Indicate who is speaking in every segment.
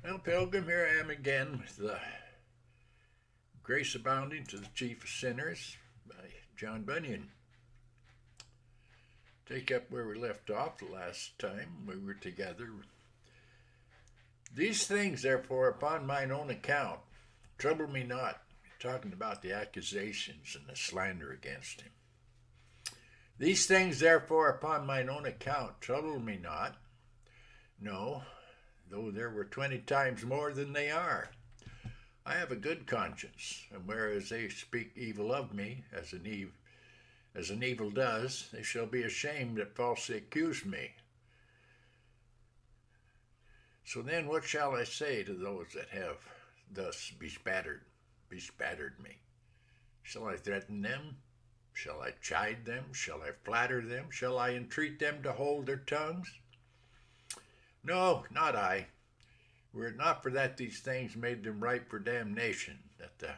Speaker 1: Well, Pilgrim, here I am again with the Grace Abounding to the Chief of Sinners by John Bunyan. Take up where we left off the last time we were together. These things, therefore, upon mine own account, trouble me not. Talking about the accusations and the slander against him. These things, therefore, upon mine own account, trouble me not. No, though there were 20 times more than they are. I have a good conscience, and whereas they speak evil of me, as an evil does, they shall be ashamed that falsely accuse me. So then, what shall I say to those that have thus bespattered me? Shall I threaten them? Shall I chide them? Shall I flatter them? Shall I entreat them to hold their tongues? No, not I. Were it not for that these things made them ripe for damnation, that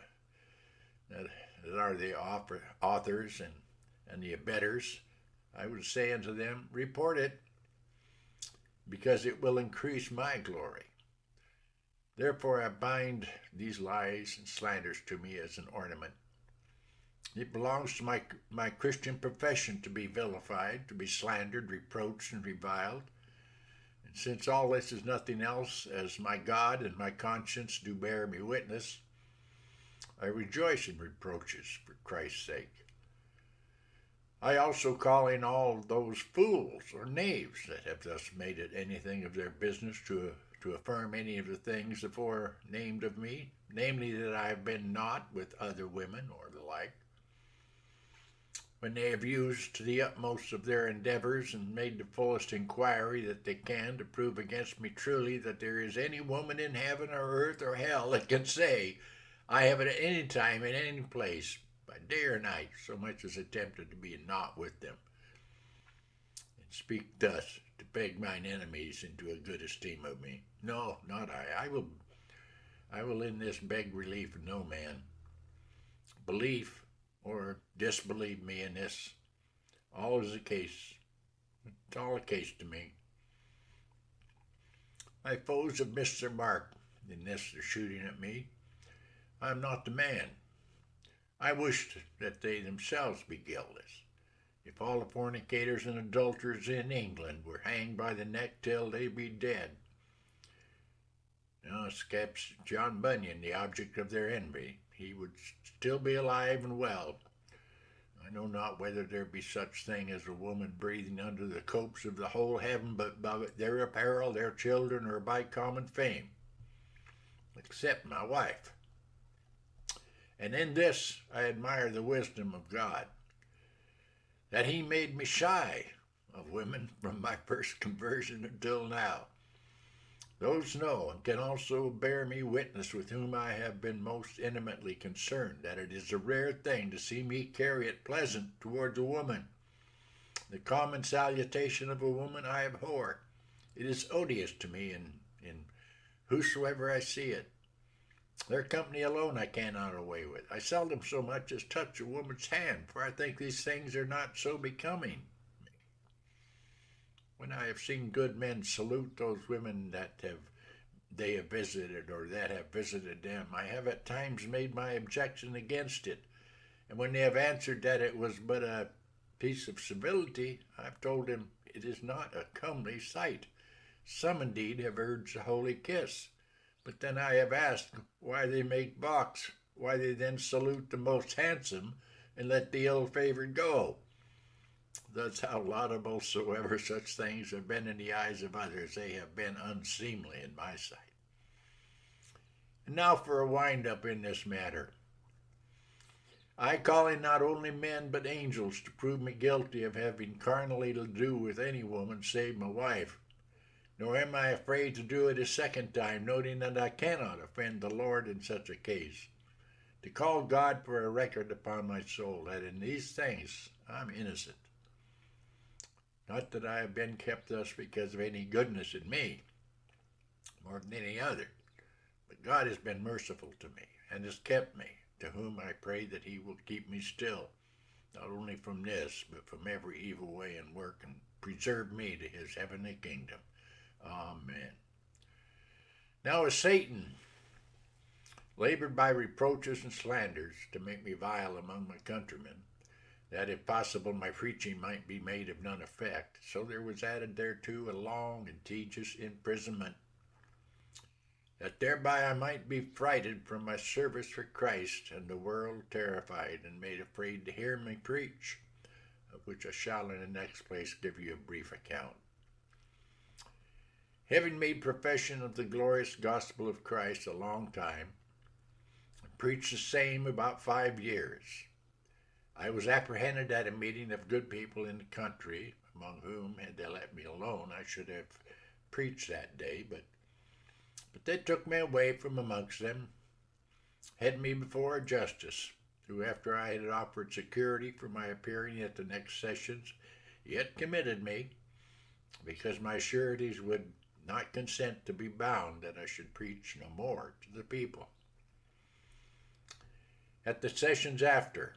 Speaker 1: are the authors and the abettors, I would say unto them, report it, because it will increase my glory. Therefore I bind these lies and slanders to me as an ornament. It belongs to my Christian profession to be vilified, to be slandered, reproached, and reviled. And since all this is nothing else, as my God and my conscience do bear me witness, I rejoice in reproaches for Christ's sake. I also call in all those fools or knaves that have thus made it anything of their business to affirm any of the things afore named of me, namely that I have been not with other women or the like, when they have used to the utmost of their endeavors and made the fullest inquiry that they can to prove against me truly that there is any woman in heaven or earth or hell that can say, I have at any time in any place, by day or night, so much as attempted to be not with them, and speak thus to beg mine enemies into a good esteem of me. No, not I. I will in this beg relief of no man. Belief or disbelieve me in this, all is a case. It's all a case to me. My foes have missed their mark in this they're shooting at me. I am not the man. I wish that they themselves be guiltless. If all the fornicators and adulterers in England were hanged by the neck till they be dead, scaps John Bunyan, the object of their envy, he would still be alive and well. I know not whether there be such thing as a woman breathing under the copes of the whole heaven, but by their apparel, their children, or by common fame, except my wife. And in this I admire the wisdom of God, that he made me shy of women from my first conversion until now. Those know and can also bear me witness with whom I have been most intimately concerned that it is a rare thing to see me carry it pleasant towards a woman. The common salutation of a woman I abhor. It is odious to me in whosoever I see it. Their company alone I cannot away with. I seldom so much as touch a woman's hand, for I think these things are not so becoming. When I have seen good men salute those women they have visited or that have visited them, I have at times made my objection against it, and when they have answered that it was but a piece of civility, I have told them it is not a comely sight. Some indeed have urged a holy kiss, but then I have asked why they make box, why they then salute the most handsome, and let the ill-favored go. Thus how laudable soever such things have been in the eyes of others, they have been unseemly in my sight. And now for a wind-up in this matter. I call in not only men but angels to prove me guilty of having carnally to do with any woman save my wife. Nor am I afraid to do it a second time, noting that I cannot offend the Lord in such a case. To call God for a record upon my soul that in these things I'm innocent. Not that I have been kept thus because of any goodness in me, more than any other, but God has been merciful to me, and has kept me, to whom I pray that he will keep me still, not only from this, but from every evil way and work, and preserve me to his heavenly kingdom. Amen. Now as Satan labored by reproaches and slanders to make me vile among my countrymen, that if possible my preaching might be made of none effect, so there was added thereto a long and tedious imprisonment, that thereby I might be frighted from my service for Christ, and the world terrified and made afraid to hear me preach, of which I shall in the next place give you a brief account. Having made profession of the glorious gospel of Christ a long time, and preached the same about 5 years, I was apprehended at a meeting of good people in the country, among whom, had they let me alone, I should have preached that day, but they took me away from amongst them, had me before a justice, who, after I had offered security for my appearing at the next sessions, yet committed me, because my sureties would not consent to be bound that I should preach no more to the people. At the sessions after,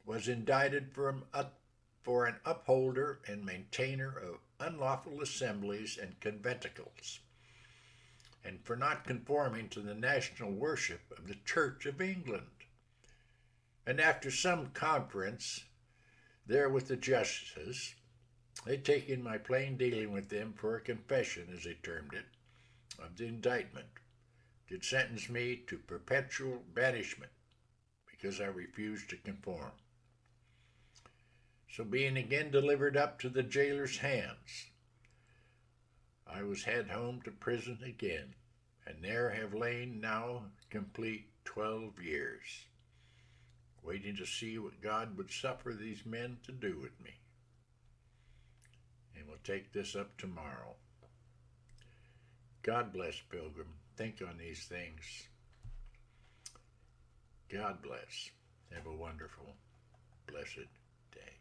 Speaker 1: was indicted for an upholder and maintainer of unlawful assemblies and conventicles, and for not conforming to the national worship of the Church of England. And after some conference there with the justices, they taking my plain dealing with them for a confession, as they termed it, of the indictment, did sentence me to perpetual banishment, because I refused to conform. So being again delivered up to the jailer's hands, I was had home to prison again, and there have lain now complete 12 years, waiting to see what God would suffer these men to do with me. And we'll take this up tomorrow. God bless, Pilgrim. Think on these things. God bless. Have a wonderful, blessed day.